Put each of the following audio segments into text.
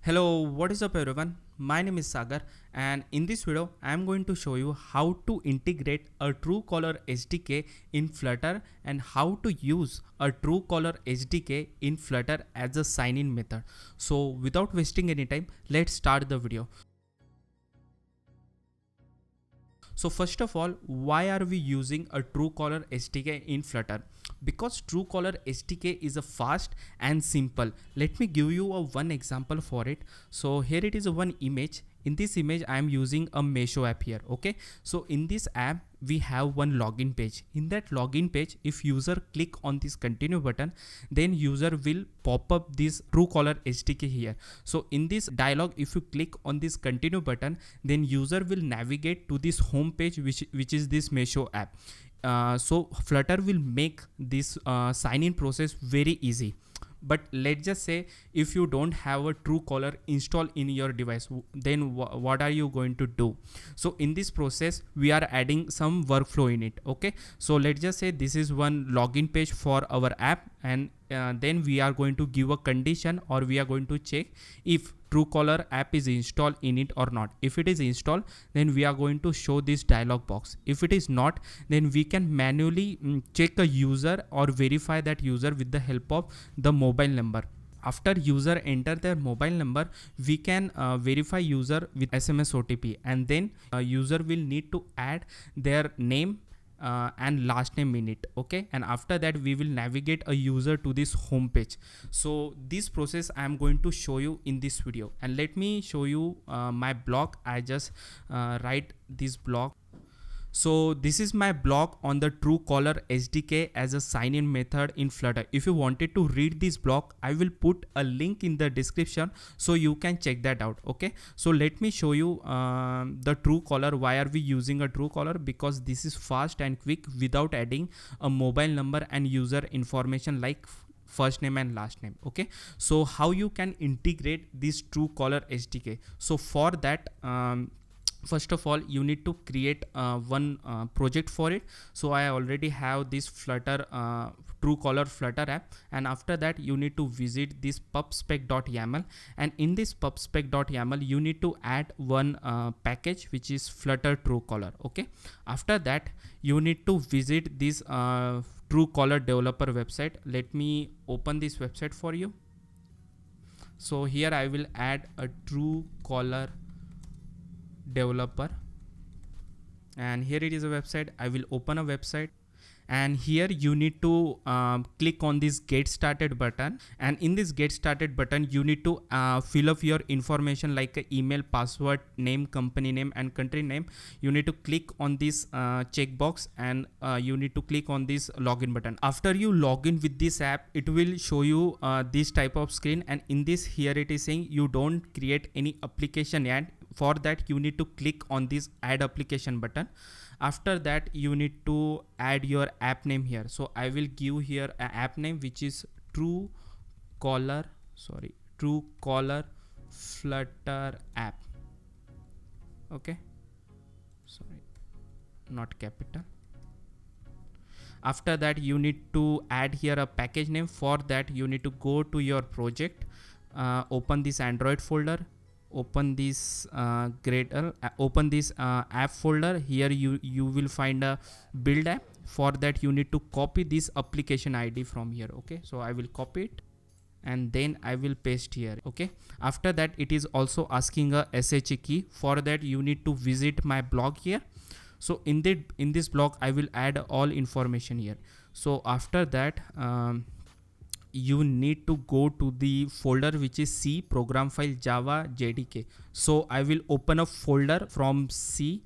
Hello, what is up everyone? My name is Sagar, and in this video I am going to show you how to integrate a Truecaller SDK in Flutter and how to use a Truecaller SDK in Flutter as a sign-in method. So without wasting any time, let's start the video. So first of all, why are we using a Truecaller SDK in Flutter? Because Truecaller SDK is a fast and simple. Let me give you a one example for it. So here it is a one image. In this image, I am using a Meesho app here. Okay. So in this app, we have one login page. In that login page, if user click on this continue button, then user will pop up this Truecaller SDK here. So in this dialog, if you click on this continue button, then user will navigate to this home page, which is this Meesho app. So Flutter will make this sign-in process very easy. But let's just say if you don't have a Truecaller installed in your device, then what are you going to do? So in this process, we are adding some workflow in it. Okay, so let's just say this is one login page for our app, and then we are going to give a condition, or we are going to check if Truecaller app is installed in it or not. If it is installed, then we are going to show this dialog box. If it is not, then we can manually check a user or verify that user with the help of the mobile number. After user enter their mobile number, we can verify user with SMS OTP, and then user will need to add their name and last name in it. Okay, and after that we will navigate a user to this home page. So this process I am going to show you in this video, and let me show you my blog. I just write this blog. So this is my blog on the Truecaller SDK as a sign-in method in Flutter. If you wanted to read this blog, I will put a link in the description so you can check that out. Okay, so let me show you the Truecaller. Why are we using a Truecaller? Because this is fast and quick without adding a mobile number and user information like first name and last name. Okay, so how you can integrate this Truecaller SDK? So for that, first of all, you need to create one project for it. So I already have this Flutter Truecaller Flutter app, and after that you need to visit this pubspec.yaml, and in this pubspec.yaml you need to add one package which is Flutter Truecaller. Okay, after that you need to visit this Truecaller developer website. Let me open this website for you. So here I will add a Truecaller developer, and here it is a website. I will open a website, and here you need to click on this get started button, and in this get started button you need to fill up your information like email, password, name, company name and country name. You need to click on this checkbox, and you need to click on this login button. After you log in with this app, it will show you this type of screen, and in this here it is saying you don't create any application yet. For that you need to click on this add application button. After that you need to add your app name here. So I will give here an app name which is Truecaller Flutter app. Okay, sorry, not capital. After that you need to add here a package name. For that you need to go to your project, open this Android folder, open this open this app folder. Here you will find a build app. For that you need to copy this application ID from here. Okay, so I will copy it and then I will paste here. Okay, after that it is also asking a SHA key. For that you need to visit my blog here. So in this blog I will add all information here. So after that you need to go to the folder which is C program file Java JDK. So I will open a folder from C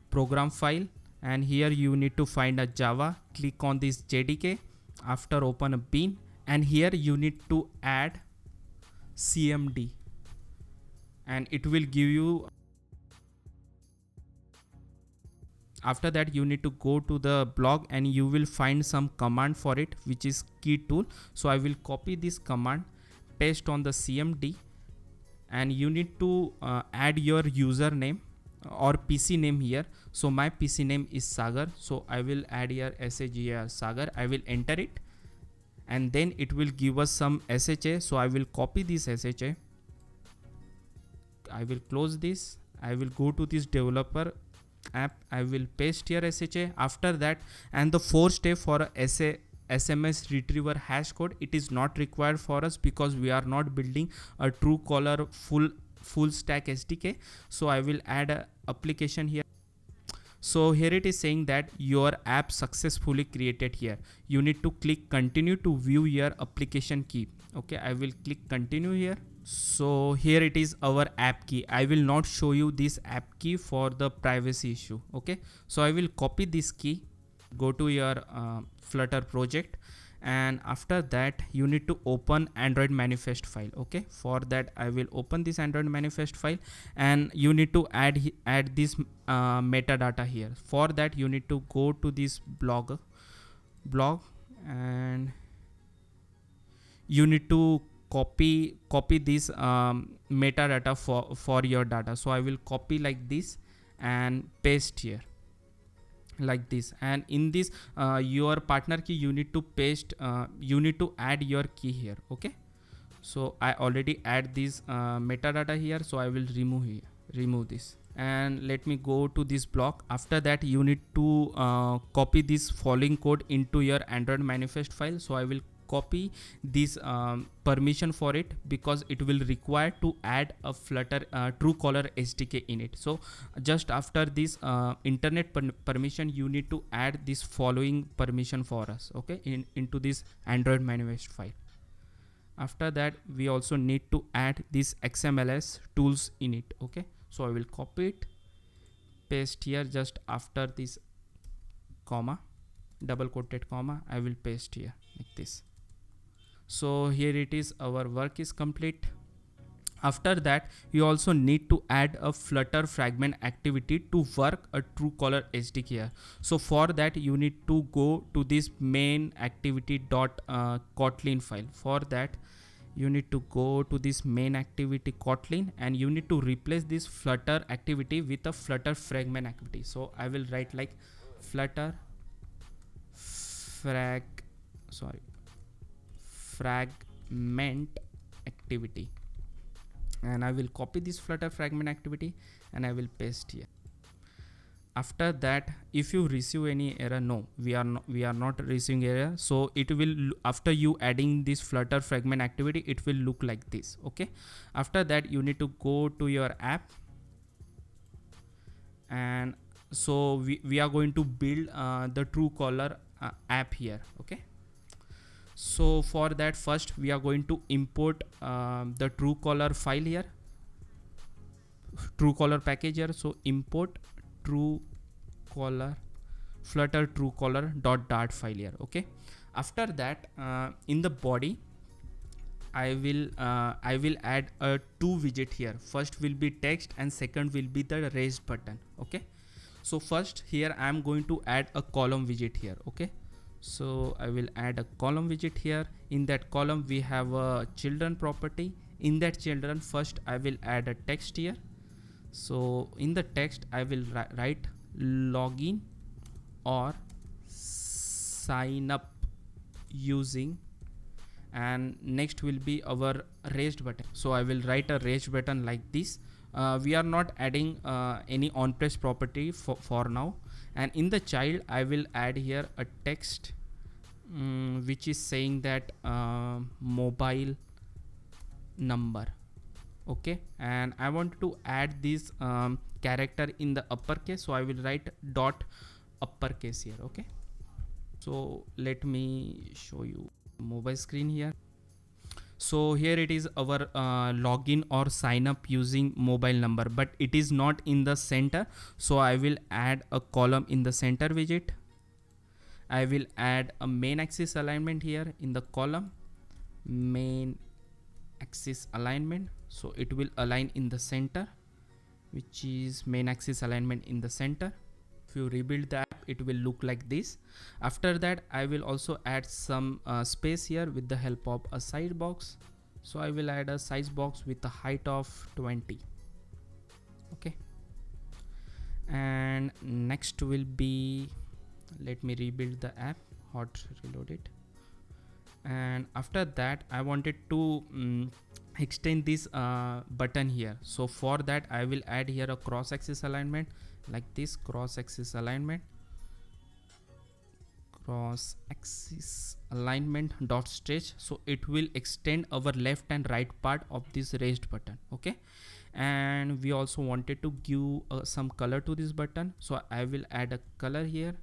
program file, and here you need to find a Java. Click on this JDK. After open a bin, and here you need to add CMD, and it will give you. After that you need to go to the blog, and you will find some command for it which is key tool. So I will copy this command, paste on the CMD, and you need to add your username or PC name here. So my PC name is Sagar, so I will add here SAGR Sagar. I will enter it, and then it will give us some SHA. So I will copy this SHA, I will close this, I will go to this developer app, I will paste here SHA. After that, and the fourth step for a SMS retriever hash code, it is not required for us because we are not building a Truecaller full stack SDK. So I will add a application here. So here it is saying that your app successfully created here. You need to click continue to view your application key. Okay, I will click continue here. So here it is our app key. I will not show you this app key for the privacy issue. Okay, so I will copy this key, go to your Flutter project, and after that you need to open Android manifest file. Okay, for that I will open this Android manifest file, and you need to add this metadata here. For that you need to go to this blog, and you need to copy this metadata for your data. So I will copy like this and paste here like this, and in this your partner key you need to paste, you need to add your key here. Okay, so I already add this metadata here, so I will remove this, and let me go to this block. After that you need to copy this following code into your Android manifest file. So I will copy this permission for it because it will require to add a Flutter Truecaller SDK in it. So just after this internet permission, you need to add this following permission for us. Okay, into this Android manifest file. After that we also need to add this XMLS tools in it. Okay, so I will copy it, paste here just after this comma, double quoted comma, I will paste here like this. So here it is, our work is complete. After that you also need to add a Flutter fragment activity to work a Truecaller SDK here. So for that you need to go to this main activity.kotlin file. For that you need to go to this main activity Kotlin, and you need to replace this Flutter activity with a Flutter fragment activity. So I will write like Flutter fragment activity, and I will copy this Flutter fragment activity and I will paste here. After that, if you receive any error, no, we are not receiving error. So it will, after you adding this Flutter fragment activity, it will look like this. Okay, after that you need to go to your app, and so we are going to build the Truecaller app here. Okay, so for that first we are going to import the Truecaller file here, Truecaller package here. So import Truecaller Flutter Truecaller.dart file here. Okay, after that in the body I will add a two widget here. First will be text and second will be the raised button. Okay, so first here I am going to add a column widget here. Okay, so I will add a column widget here. In that column we have a children property. In that children, first I will add a text here. So in the text I will write login or sign up using, and next will be our raised button. So I will write a raised button like this. We are not adding any on-press property for now. And in the child I will add here a text which is saying that mobile number. Okay, and I want to add this character in the uppercase, so I will write dot uppercase here. Okay, so let me show you mobile screen here. So here it is, our login or sign up using mobile number, but it is not in the center. So I will add a column in the center widget. I will add a main axis alignment here in the column, main axis alignment. So it will align in the center, which is main axis alignment in the center. If you rebuild the app, it will look like this. After that I will also add some space here with the help of a size box. So I will add a size box with a height of 20. Okay, And next will be, let me rebuild the app, hot reload it. And after that I wanted to extend this button here. So for that I will add here a cross axis alignment, like this, cross axis alignment dot stretch. So it will extend our left and right part of this raised button. Okay, and we also wanted to give some color to this button, so I will add a color here,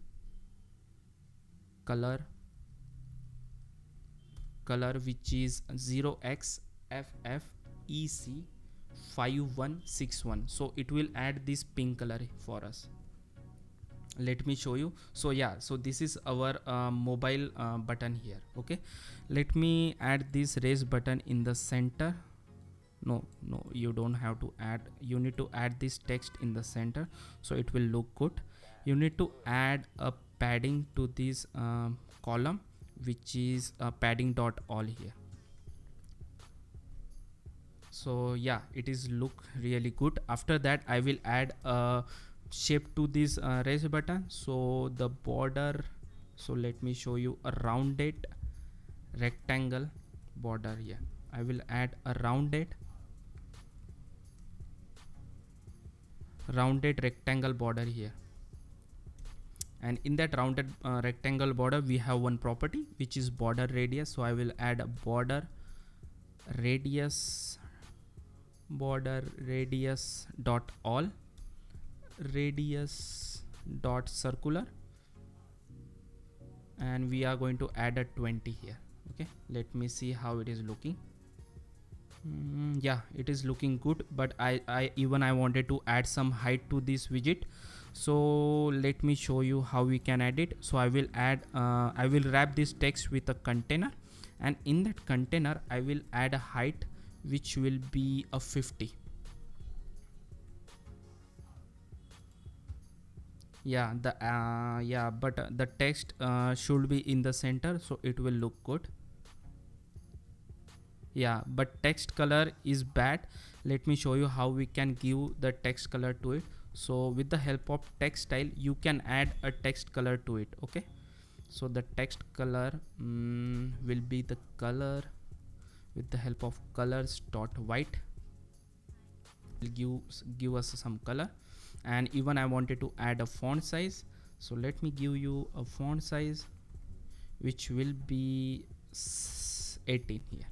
color which is 0xFFEC5161. so it will add this pink color for us. Let me show you. So yeah, so this is our mobile button here. Okay, let me add this raise button in the center. No, you don't have to add, you need to add this text in the center, so it will look good. You need to add a padding to this column, which is padding dot all here. So yeah, it is look really good. After that I will add a shape to this raise button. So the border, so let me show you a rounded rectangle border here. I will add a rounded rectangle border here, and in that rounded rectangle border we have one property which is border radius. So I will add a border radius dot all, radius dot circular, and we are going to add a 20 here. Okay, let me see how it is looking. Yeah, it is looking good, but I wanted to add some height to this widget. So let me show you how we can add it. So I will add I will wrap this text with a container, and in that container I will add a height which will be a 50. Yeah, but the text should be in the center, so it will look good. Yeah, but text color is bad. Let me show you how we can give the text color to it. So with the help of text style you can add a text color to it. Okay, so the text color will be the color with the help of colors dot white, will give us some color. And even I wanted to add a font size, so let me give you a font size which will be 18 here.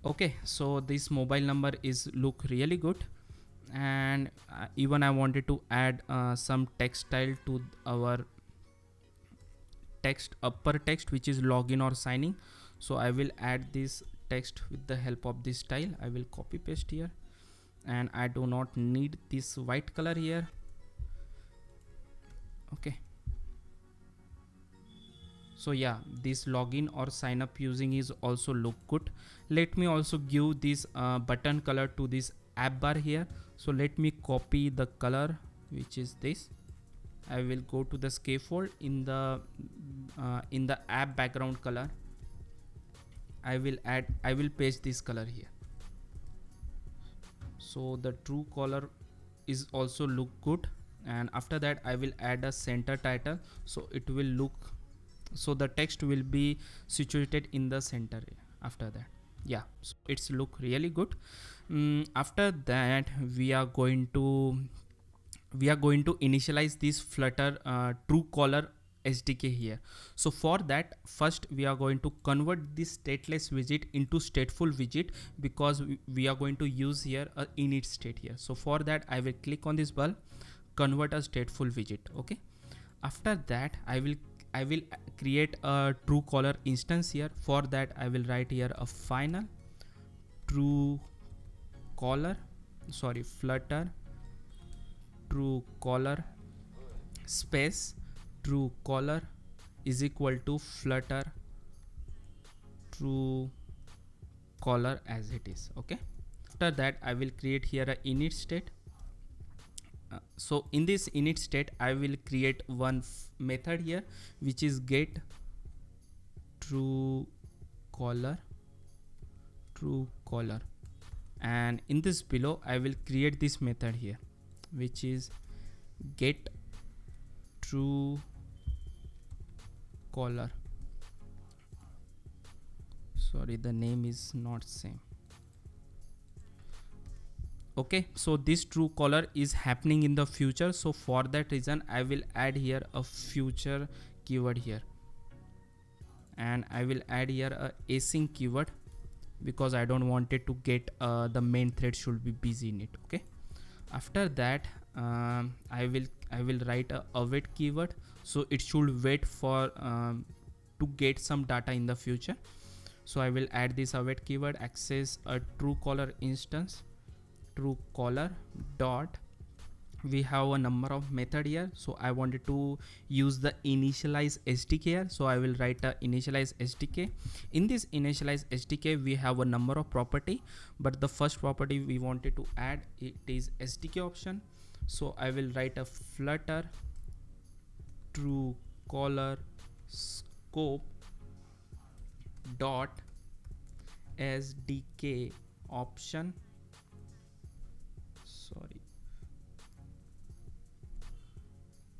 Okay, so this mobile number is look really good. And even I wanted to add some text style to our text, upper text, which is login or signing. So I will add this text with the help of this style. I will copy paste here, and I do not need this white color here. Okay, so yeah, this login or sign up using is also look good. Let me also give this button color to this app bar here. So let me copy the color, which is this. I will go to the scaffold in the app background color. I will paste this color here. So the true color is also look good. And after that I will add a center title, so it will look, so the text will be situated in the center after that. Yeah, so it's look really good. After that we are going to initialize this Flutter Truecaller SDK here. So for that, first we are going to convert this stateless widget into stateful widget, because we are going to use here a init state here. So for that I will click on this button, convert a stateful widget. Okay, after that I will create a Truecaller instance here. For that I will write here a final Flutter Truecaller space Truecaller is equal to Flutter Truecaller as it is. Okay, after that I will create here a init state. So in this init state I will create one method here, which is get Truecaller, and in this below I will create this method here, which is get true caller. Sorry, the name is not same. Okay, so this true caller is happening in the future, so for that reason I will add here a future keyword here, and I will add here a async keyword because I don't want it to get the main thread should be busy in it. Okay, after that I will write a await keyword, so it should wait for to get some data in the future. So I will add this await keyword, access a true caller instance, true caller dot, we have a number of method here, so I wanted to use the initialize SDK here, so I will write a initialize SDK. In this initialize SDK we have a number of property, but the first property we wanted to add, it is SDK option, so I will write a flutter true caller scope dot SDK option, sorry,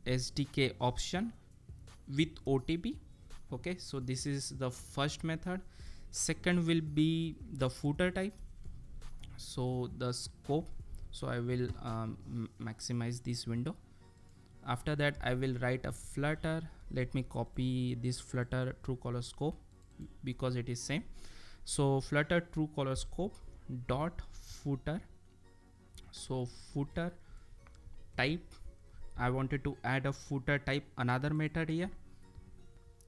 SDK option with OTP. Okay, so this is the first method. Second will be the footer type, so the scope, so I will maximize this window. After that I will write a flutter, let me copy this flutter true caller scope because it is same. So flutter true caller scope dot footer, so footer type, I wanted to add a footer type another method here.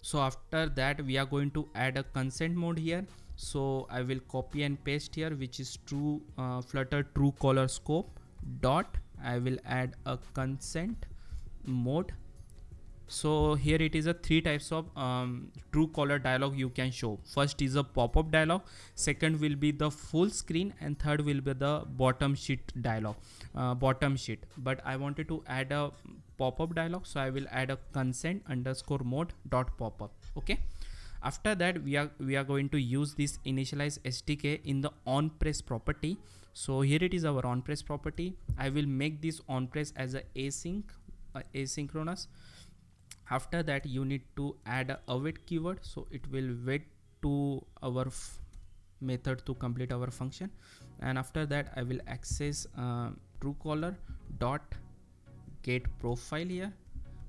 So after that we are going to add a consent mode here, so I will copy and paste here, which is true flutter true caller scope dot, I will add a consent mode. So here it is a three types of true caller dialog you can show. First is a pop-up dialog, second will be the full screen, and third will be the bottom sheet dialog, bottom sheet. But I wanted to add a pop-up dialog, so I will add a consent underscore mode dot pop-up. Okay, after that we are going to use this initialize SDK in the on press property. So here it is our on press property. I will make this on press as a asynchronous. After that you need to add a await keyword, so it will wait to our method to complete our function. And after that I will access true caller dot get profile here,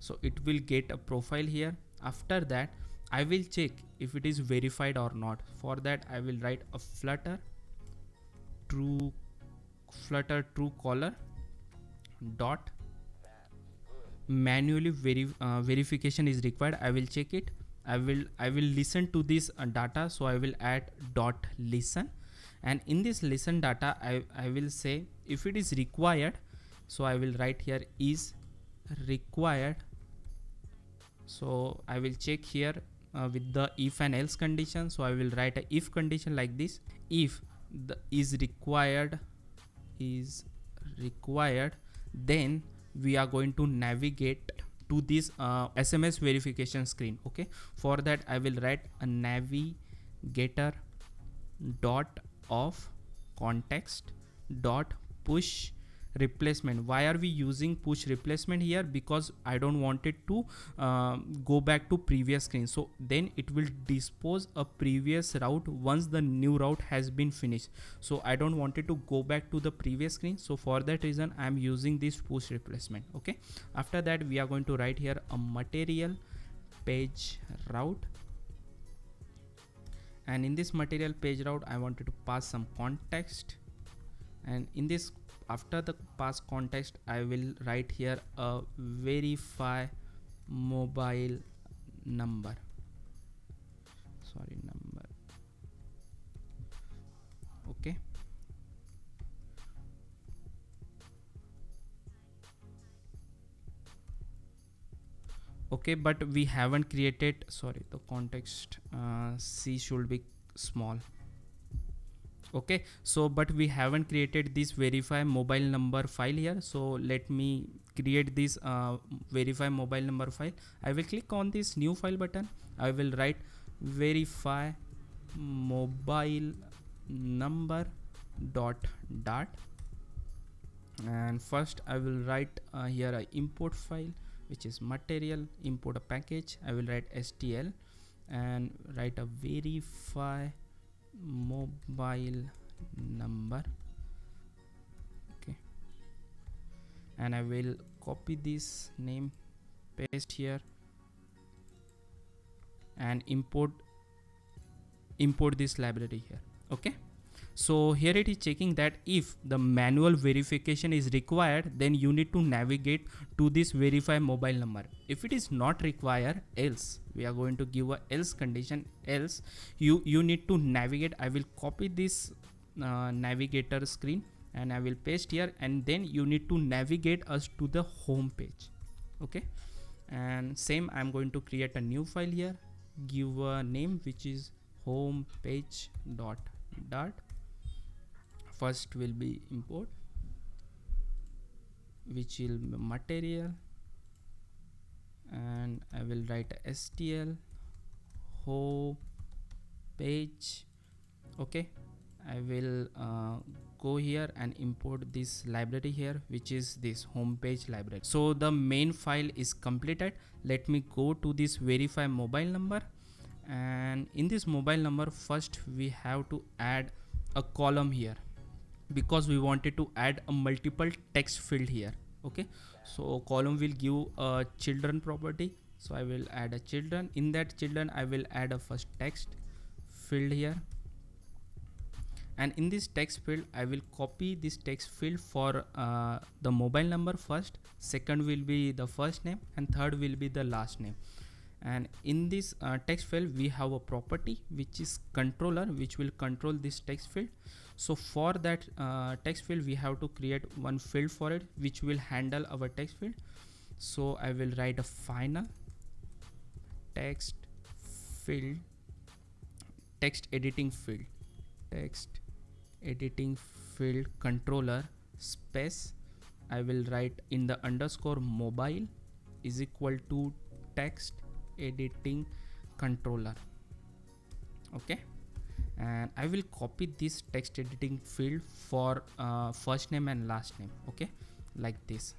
so it will get a profile here. After that I will check if it is verified or not. For that I will write a flutter true caller dot manually verification is required. I will check it. I will listen to this data, so I will add dot listen, and in this listen data I will say if it is required, so I will write here is required. So I will check here with the if and else condition, so I will write a if condition like this, if the is required, then we are going to navigate to this SMS verification screen. Okay, for that I will write a navigator dot of context dot push replacement. Why are we using push replacement here? Because I don't want it to go back to previous screen, so then it will dispose a previous route once the new route has been finished. So I don't want it to go back to the previous screen, so for that reason I am using this push replacement. Okay, after that we are going to write here a material page route, and in this material page route I wanted to pass some context, and in this after the pass context I will write here a verify mobile number, sorry number. Okay, okay, but we haven't created, sorry, the context C should be small. Okay, so but we haven't created this verify mobile number file here, so let me create this verify mobile number file. I will click on this new file button, I will write verify mobile number dot dart, And first I will write here a import file, which is material, import a package. I will write stl and write a verify mobile number. Okay, and I will copy this name, paste here, and import this library here. Okay, so here it is checking that if the manual verification is required, then you need to navigate to this verify mobile number. If it is not required, else we are going to give a else condition, else you need to navigate. I will copy this navigator screen and I will paste here, and then you need to navigate us to the home page. Okay, and same I'm going to create a new file here, give a name which is home page dot dart. First will be import, which will be material, and I will write stl home page. Okay, I will go here and import this library here, which is this homepage library. So the main file is completed. Let me go to this verify mobile number, and in this mobile number first we have to add a column here, because we wanted to add a multiple text field here. Okay, so column will give a children property, so I will add a children. In that children I will add a first text field here, and in this text field I will copy this text field for the mobile number first, second will be the first name, and third will be the last name. And in this text field we have a property which is controller, which will control this text field. So for that text field we have to create one field for it, which will handle our text field. So I will write a final text field, text editing field controller space. I will write in the underscore mobile is equal to text editing controller. Okay, and I will copy this text editing field for first name and last name. Okay, like this,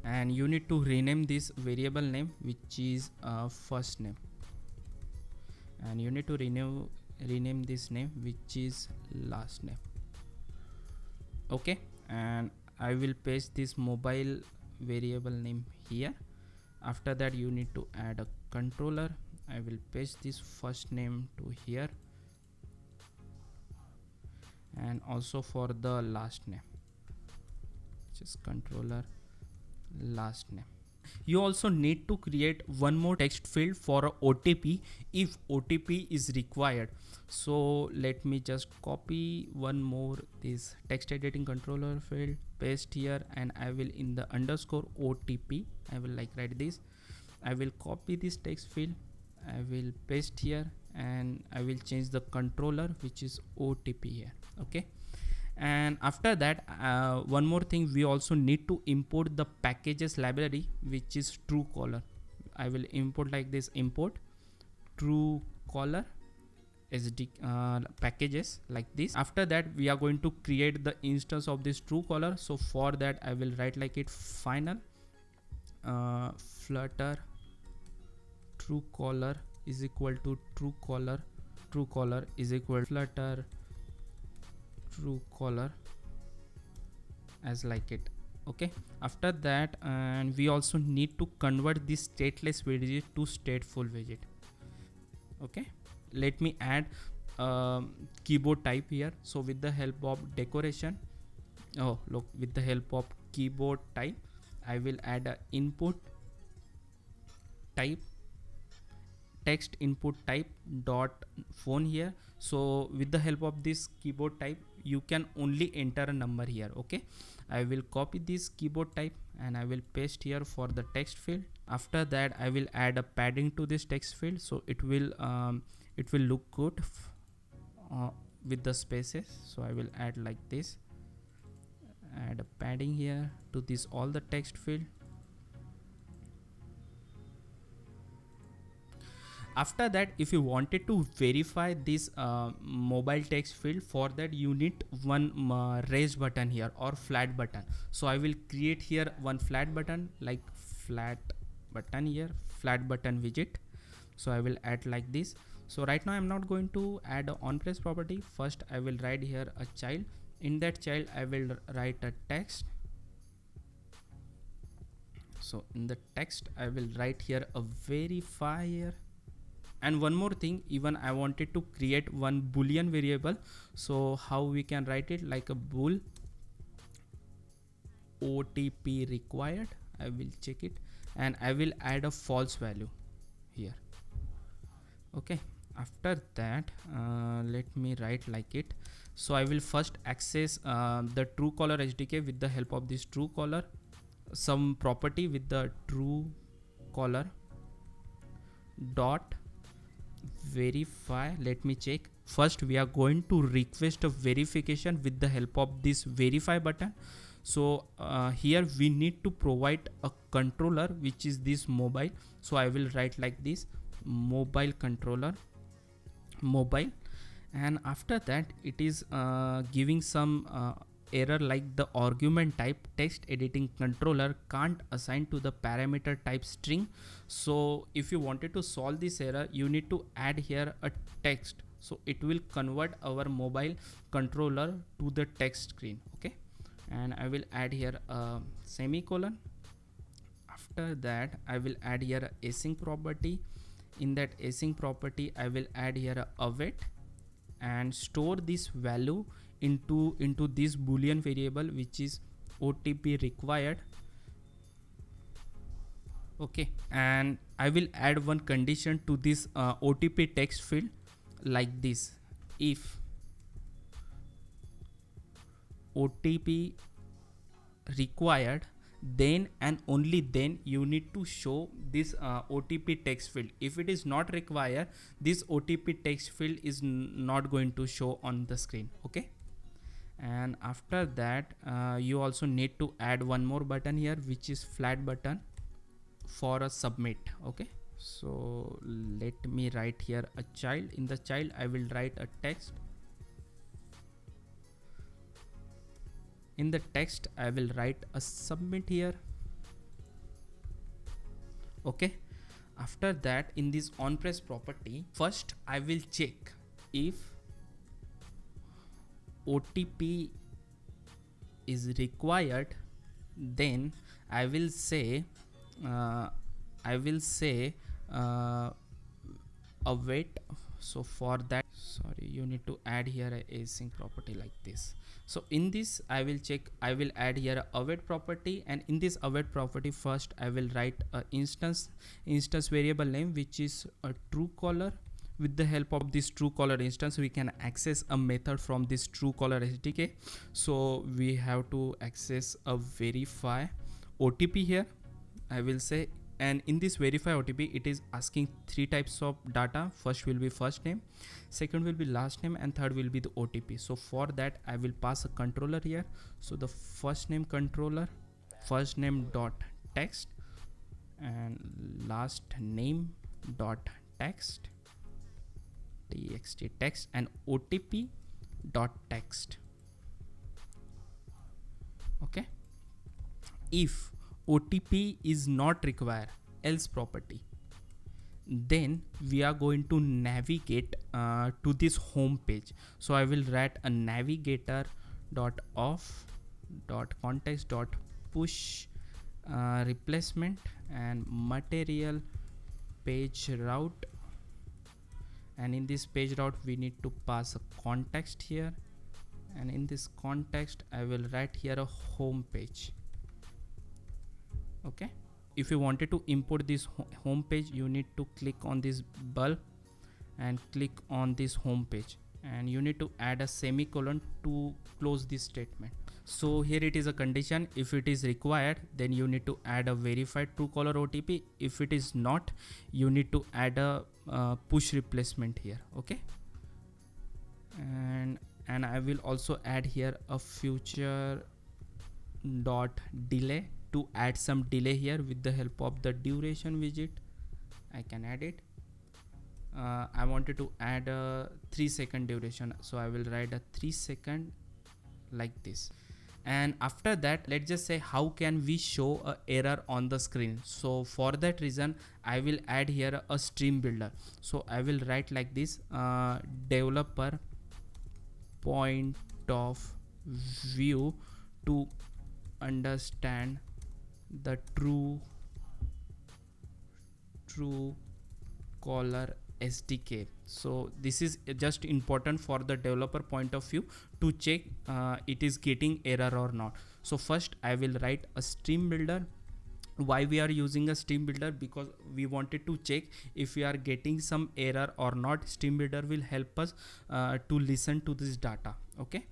and you need to rename this variable name, which is first name, and you need to rename this name, which is last name. Okay, and I will paste this mobile variable name here. After that you need to add a controller. I will paste this first name to here, and also for the last name, which is controller last name. You also need to create one more text field for a OTP if OTP is required. So let me just copy one more this text editing controller field, paste here, and I will in the underscore OTP I will like write this. I will copy this text field, I will paste here, and I will change the controller, which is OTP here. Okay, and after that one more thing, we also need to import the packages library, which is Truecaller. I will import like this, import Truecaller SD packages like this. After that we are going to create the instance of this Truecaller. So for that I will write like it final flutter Truecaller is equal to Truecaller is equal to flutter Truecaller as like it. Okay, after that and we also need to convert this stateless widget to stateful widget. Okay, let me add keyboard type here. So with the help of decoration, with the help of keyboard type, I will add a input type, text input type dot phone here. So with the help of this keyboard type you can only enter a number here. Okay, I will copy this keyboard type and I will paste here for the text field. After that I will add a padding to this text field, so it will look good with the spaces. So I will add like this, add a padding here to this all the text field. After that, if you wanted to verify this mobile text field, for that you need one raised button here or flat button. So I will create here one flat button, like flat button here, flat button widget. So I will add like this. So right now I'm not going to add a on press property. First I will write here a child. In that child I will write a text. So in the text I will write here a verifier. And one more thing, even I wanted to create one boolean variable. So how we can write it, like a bool OTP required. I will check it and I will add a false value here. Okay, after that let me write like it. So I will first access the Truecaller SDK with the help of this Truecaller, some property with the Truecaller dot verify. Let me check. First we are going to request a verification with the help of this verify button. So here we need to provide a controller, which is this mobile. So I will write like this, mobile controller, mobile. And after that it is giving some error, like the argument type text editing controller can't assign to the parameter type string. So if you wanted to solve this error, you need to add here a text, so it will convert our mobile controller to the text screen. Okay, and I will add here a semicolon. After that I will add here a async property. In that async property I will add here a await and store this value into this boolean variable, which is OTP required. Okay, and I will add one condition to this OTP text field like this: if OTP required, then and only then you need to show this OTP text field. If it is not required, this OTP text field is not going to show on the screen. Okay, and after that you also need to add one more button here, which is flat button for a submit. Okay, so let me write here a child. In the child I will write a text. In the text I will write a submit here. Okay, after that in this on press property, first I will check if OTP is required, then I will say await. So for that, sorry, you need to add here a async property like this. So in this I will check, I will add here a await property, and in this await property first I will write a instance variable name, which is a Truecaller. With the help of this Truecaller instance we can access a method from this Truecaller SDK. So we have to access a verify OTP here, I will say. And in this verify OTP it is asking three types of data. First will be first name, second will be last name, and third will be the OTP. So for that I will pass a controller here. So the first name controller, first name dot text, and last name dot text, txt text, and OTP dot text. Okay, if OTP is not required, else property, then we are going to navigate to this home page. So I will write a navigator dot off dot context dot push replacement and material page route. And in this page route we need to pass a context here, and in this context I will write here a home page. Okay, if you wanted to import this home page, you need to click on this bulb and click on this home page, and you need to add a semicolon to close this statement. So here it is a condition: if it is required, then you need to add a verified Truecaller OTP. If it is not, you need to add a push replacement here. Okay, and I will also add here a future dot delay to add some delay here with the help of the duration widget. I can add it. I wanted to add a 3-second duration, so I will write a 3-second like this. And after that, let's just say how can we show a error on the screen. So for that reason, I will add here a stream builder. So I will write like this, developer point of view to understand the Truecaller SDK. So this is just important for the developer point of view to check it is getting error or not. So first I will write a stream builder. Why we are using a stream builder? Because we wanted to check if we are getting some error or not. Stream builder will help us to listen to this data. Okay,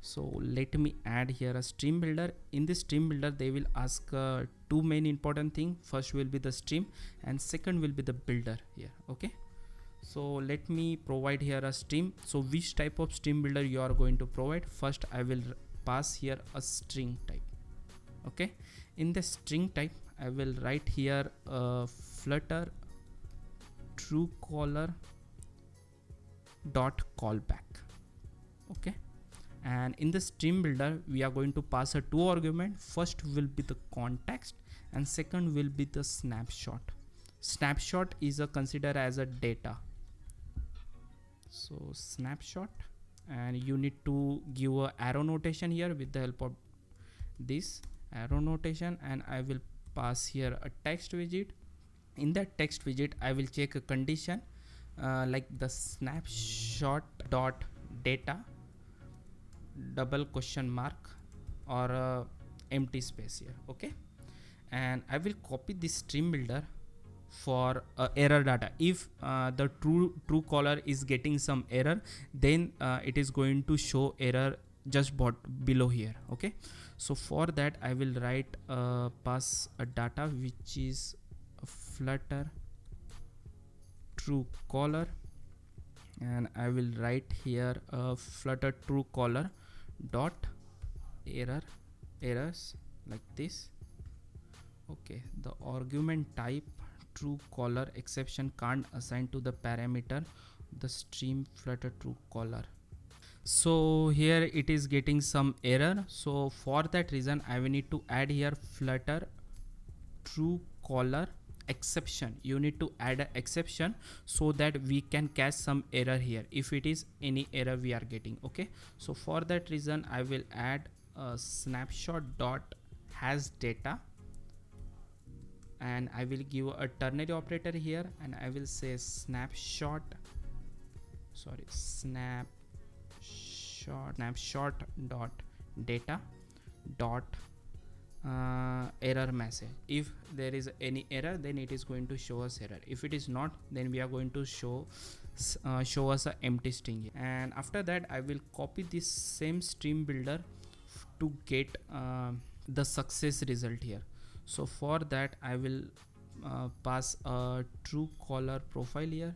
so let me add here a stream builder. In this stream builder they will ask two main important thing. First will be the stream and second will be the builder here. Okay, so let me provide here a stream. So which type of stream builder you are going to provide? First I will pass here a string type. Okay, in the string type I will write here flutter Truecaller dot callback. Okay, and in the stream builder we are going to pass a two argument. First will be the context and second will be the snapshot. Snapshot is considered as a data. So snapshot, and you need to give a arrow notation here with the help of this arrow notation, and I will pass here a text widget. In that text widget I will check a condition like the snapshot dot data double question mark or empty space here. Okay, and I will copy this stream builder for error data. If the Truecaller is getting some error, then it is going to show error just below here. Okay, so for that I will write pass a data which is a flutter Truecaller, and I will write here flutter Truecaller dot errors like this. Okay, the argument type Truecaller exception can't assign to the parameter the stream flutter Truecaller. So here it is getting some error. So for that reason I will need to add here flutter Truecaller exception. You need to add an exception so that we can catch some error here if it is any error we are getting. Okay, so for that reason I will add a snapshot dot has data, and I will give a ternary operator here, and I will say snapshot dot data dot error message. If there is any error, then it is going to show us error. If it is not, then we are going to show us a empty string. And after that I will copy this same stream builder to get the success result here. So for that I will pass a Truecaller profile here,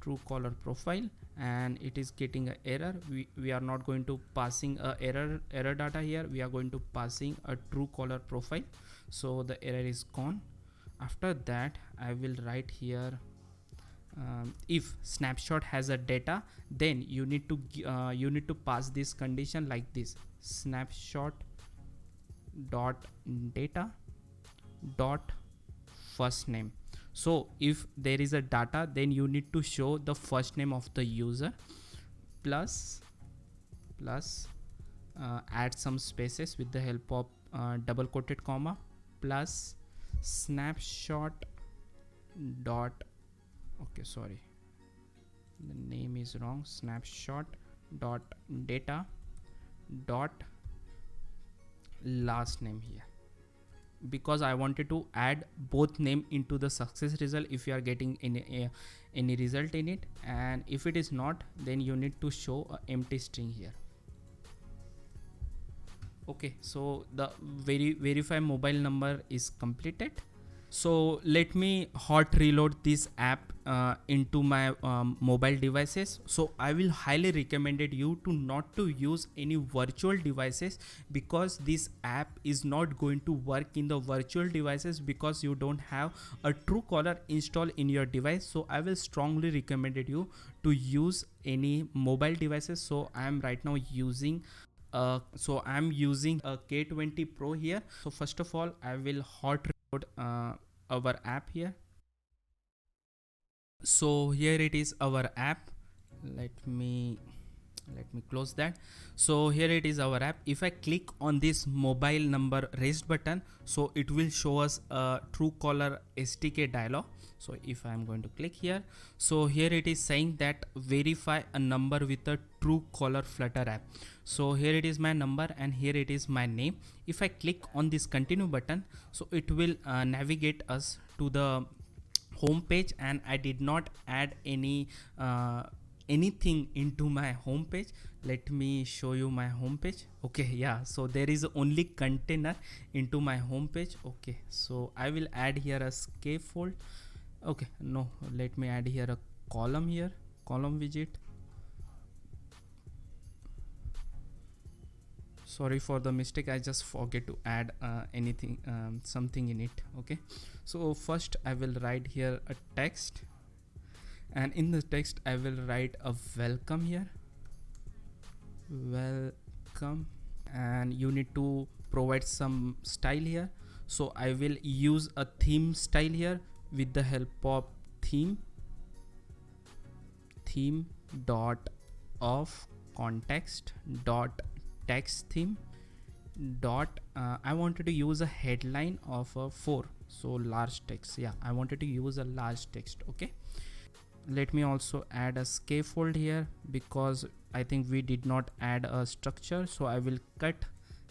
Truecaller profile, and it is getting an error. We are not going to passing a error data here. We are going to passing a Truecaller profile, so the error is gone. After that I will write here if snapshot has a data, then you need to pass this condition like this, snapshot dot data dot first name. So if there is a data, then you need to show the first name of the user plus add some spaces with the help of double quoted comma plus snapshot dot, okay, sorry, the name is wrong, snapshot dot data dot last name here, because I wanted to add both name into the success result if you are getting any result in it, and if it is not, then you need to show a empty string here. Okay, so the verify mobile number is completed, So let me hot reload this app into my mobile devices. So I will highly recommended you to not to use any virtual devices, because this app is not going to work in the virtual devices because you don't have a Truecaller installed in your device. So I will strongly recommended you to use any mobile devices. So I am right now using I'm using a K20 Pro here. So first of all, I will hot reload our app here. So here it is, our app. Let me close that. So here it is, our app. If I click on this mobile number raised button, so it will show us a Truecaller SDK dialog. So if I am going to click here, so here it is saying that verify a number with a Truecaller Flutter app. So here it is my number and here it is my name. If I click on this continue button, so it will navigate us to the home page, and I did not add anything into my home page. Let me show you my home page. Okay, yeah, so there is only container into my home page. Okay, so I will add here a scaffold. Okay, no, let me add here a column here, column widget. Sorry for the mistake, I just forget to add anything, something in it. Okay, so first I will write here a text, and in the text I will write a welcome here, welcome, and you need to provide some style here. So I will use a theme style here with the help of theme dot of context dot text theme dot I wanted to use a headline of a 4, so large text. Yeah, I wanted to use a large text. Okay, let me also add a scaffold here because I think we did not add a structure. So I will cut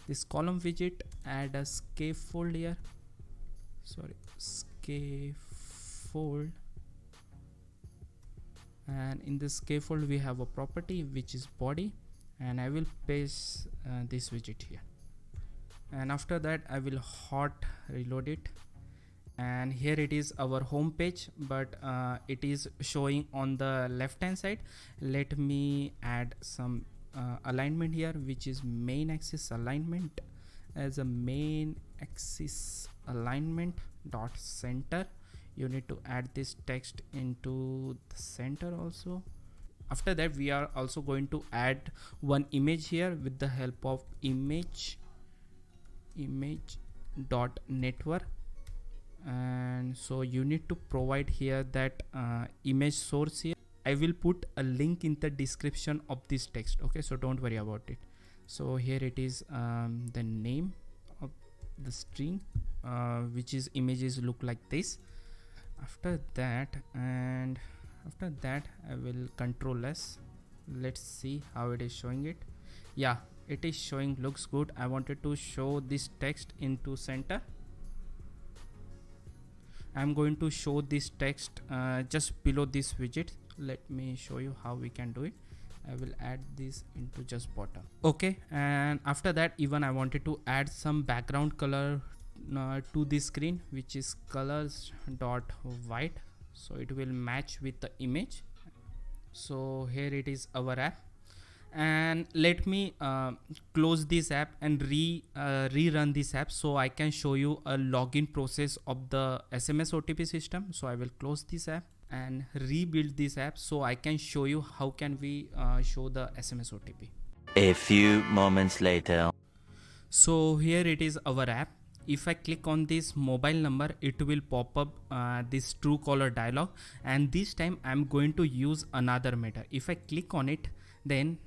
this column widget, add a scaffold here, sorry, scaffold, and in this scaffold we have a property which is body, and I will paste this widget here, and after that I will hot reload it, and here it is, our home page, but it is showing on the left hand side. Let me add some alignment here, which is main axis alignment. As a main axis alignment dot center, you need to add this text into the center also. After that we are also going to add one image here with the help of image dot network, and so you need to provide here that image source here. I will put a link in the description of this text. Okay, so don't worry about it. So here it is, the name of the string, which is images look like this. After that I will control S. Let's see how it is showing it. Yeah, it is showing, looks good. I wanted to show this text into center. I'm going to show this text just below this widget. Let me show you how we can do it. I will add this into just bottom. Okay, and after that even I wanted to add some background color to this screen, which is colors dot white, so it will match with the image. So here it is, our app, and let me close this app and rerun this app so I can show you a login process of the SMS OTP system. So I will close this app and rebuild this app so I can show you how can we show the SMS OTP. A few moments later. So here it is, our app. If I click on this mobile number, it will pop up this Truecaller dialog, and this time I'm going to use another method. If I click on it, then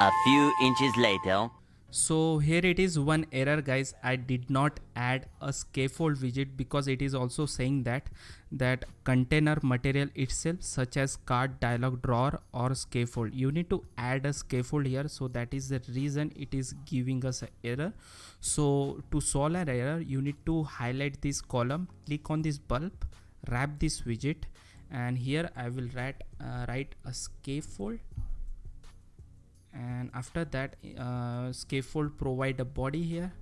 A few inches later. so here it is, one error guys. I did not add a scaffold widget because it is also saying that container material itself, such as card, dialog, drawer or scaffold, you need to add a scaffold here. So that is the reason it is giving us an error. So to solve an error, you need to highlight this column, click on this bulb, wrap this widget, and here I will write a scaffold, and after that scaffold provide a body here,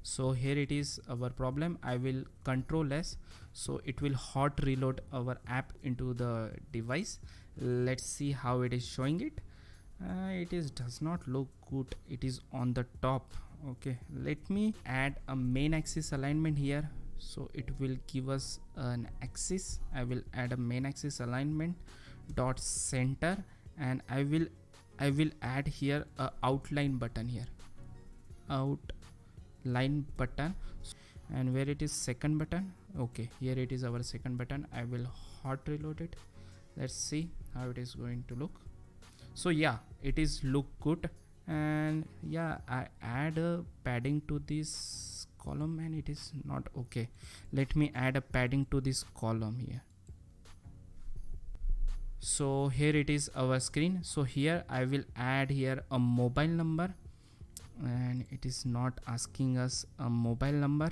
So here it is our problem. I will control S, so it will hot reload our app into the device. Let's see how it is showing it. It is does not look good. It is on the top. Okay, let me add a main axis alignment here, so it will give us an axis. I will add a main axis alignment dot center, and I will add here a outline button here, outline button, and where it is second button. Okay, here it is our second button. I will hot reload it. Let's see how it is going to look. So yeah, it is look good, and yeah, I add a padding to this column and it is not okay. Let me add a padding to this column here. So here it is our screen. So here I will add here a mobile number, and it is not asking us a mobile number.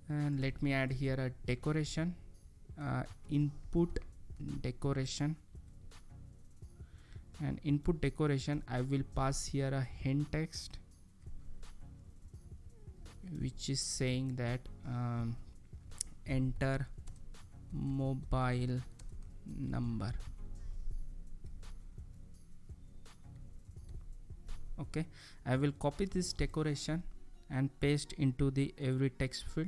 And let me add here a decoration, input decoration, and input decoration I will pass here a hint text which is saying that enter mobile number. Okay, I will copy this decoration and paste into the every text field.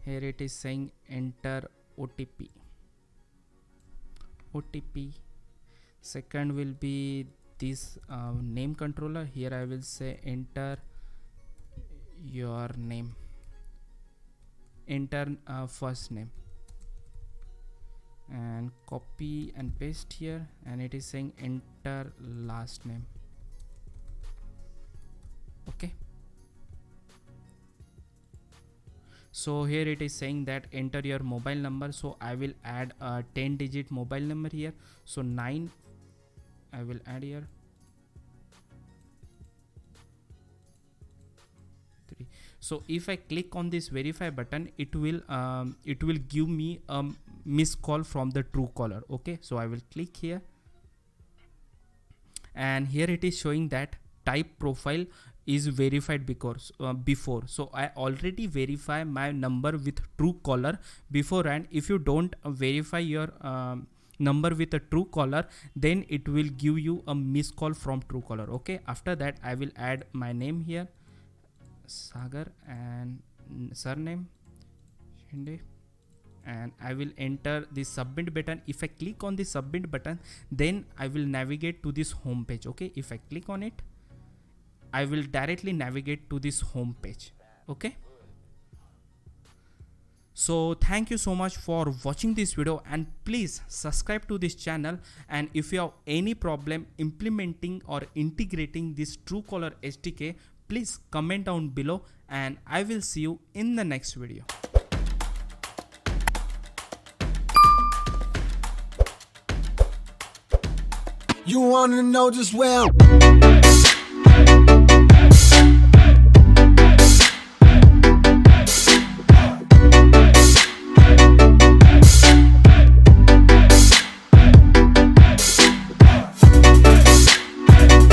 Here it is saying enter OTP. Second will be this name controller. Here I will say enter your name, enter first name, and copy and paste here, and it is saying enter last name. Okay, so here it is saying that enter your mobile number, so I will add a 10-digit mobile number here. So 9 I will add here, 3. So if I click on this verify button, it will give me a missed call from the Truecaller. Okay, so I will click here, and here it is showing that type profile is verified because before. So I already verify my number with Truecaller before, and if you don't verify your number with a Truecaller, then it will give you a missed call from Truecaller. Okay, after that I will add my name here, Sagar, and surname Shinde, and I will enter the submit button. If I click on the submit button, then I will navigate to this home page. Okay, if I click on it, I will directly navigate to this home page. Okay, so thank you so much for watching this video, and please subscribe to this channel. And if you have any problem implementing or integrating this Truecaller SDK, please comment down below, and I will see you in the next video. You wanna know just where